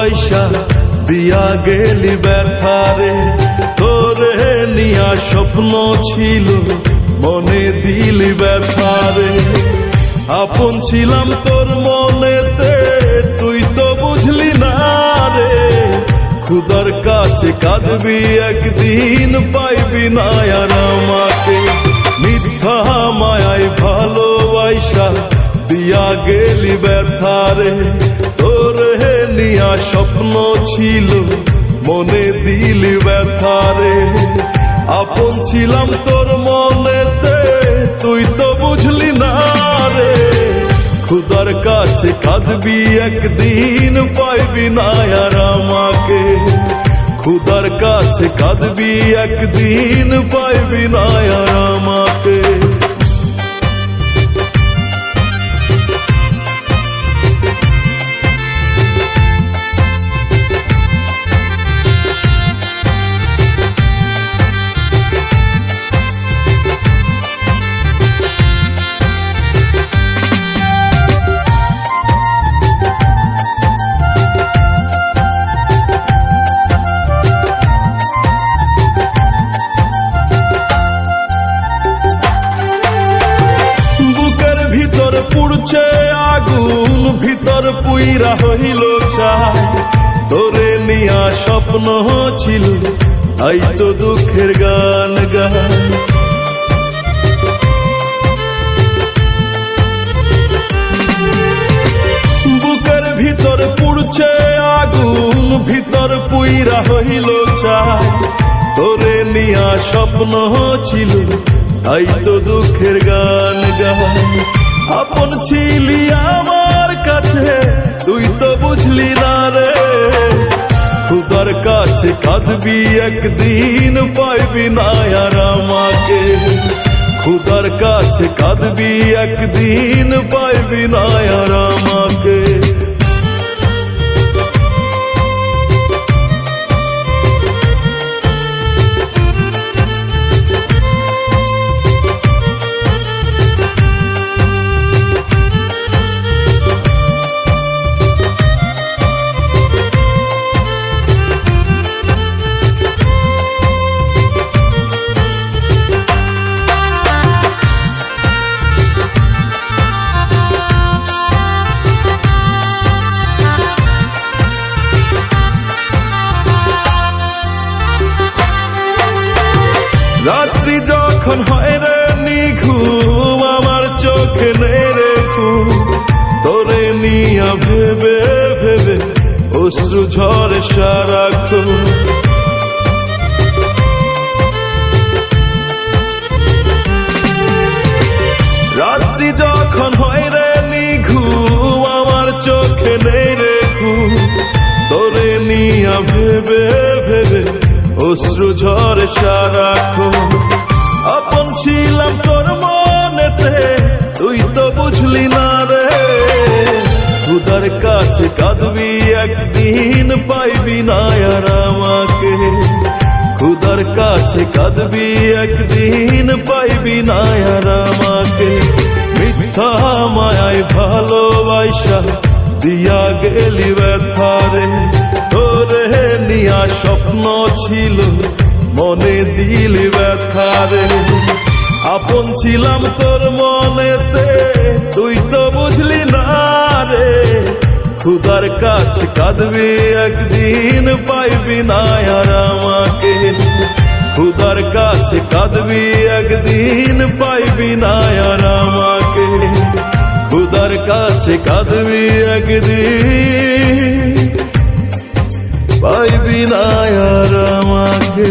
ভালোবাসা দিয়া গেলি ব্যথারে। তোরে নিয়া স্বপ্ন ছিল মনে দিলি ব্যথারে। আপন ছিলাম তোর মনেতে তুই তো বুঝলি না রে। খুদার কাছে কাঁদবি একদিন পাইবি না আর আমাকে। মিথ্যা মায়ায় ভালোবাসা দিয়া গেলি ব্যথারে। তোরে নিয়া স্বপ্ন ছিল মনে দিলি ব্যথারে। আপন ছিলাম তোর মনেতে তুই তো বুঝলি না রে। খুদার কাছে কাঁদবি একদিন পাইবি না আর আমাকে। খুদার কাছে কাঁদবি একদিন পাইবি না আর আমাকে। পুড়ছে আগুন ভিতর পুইরা হইল ছাই। তোরে নিয়া স্বপ্ন ছিল আই তো দুঃখের গান গাই। বুকের ভিতর পুড়ছে আগুন ভিতর পুইরা হইল ছাই। তোরে নিয়া স্বপ্ন ছিল আই তো দুঃখের গান গাই। আপন ছিলি আমার কাছে তুই তো বুঝলি না রে। খুদার কাছে কাঁদবি একদিন পাইবি না আর আমাকে। খুদার কাছে কাঁদবি একদিন পাইবি না আর আমাকে। রাত্রি যখন হয় রে নিঘুম আমার চোখে নেই রে ঘুম। তোরে নিয়া ভেবে ভেবে অশ্রু ঝরে সারাক্ষণ। রাত্রি যখন হয় রে নিঘুম আমার চোখে নেই রে ঘুম। তোরে নিয়া ভেবে ভেবে অশ্রু ঝরে সারাক্ষণ। আপন ছিলাম তোর মনেতে তুই তো বুঝলি না রে। খুদার কাছে কাঁদবি একদিন পাইবি না আর আমাকে। খুদার কাছে কাঁদবি একদিন পাইবি না আর আমাকে। মিথ্যা মায়ায় ভালোবাসা দিয়া গেলি ব্যথারে। তোরে নিয়া স্বপ্ন ছিল মনে দিলি ব্যথারে। আপন ছিলাম তোর মনেতে তুই তো বুঝলি না রে। খুদার কাছে কাঁদবি একদিন পাইবি না আর আমাকে। খুদার কাছে কাঁদবি একদিন পাইবি না আর আমাকে। খুদার কাছে কাঁদবি একদিন পাইবি না আর আমাকে।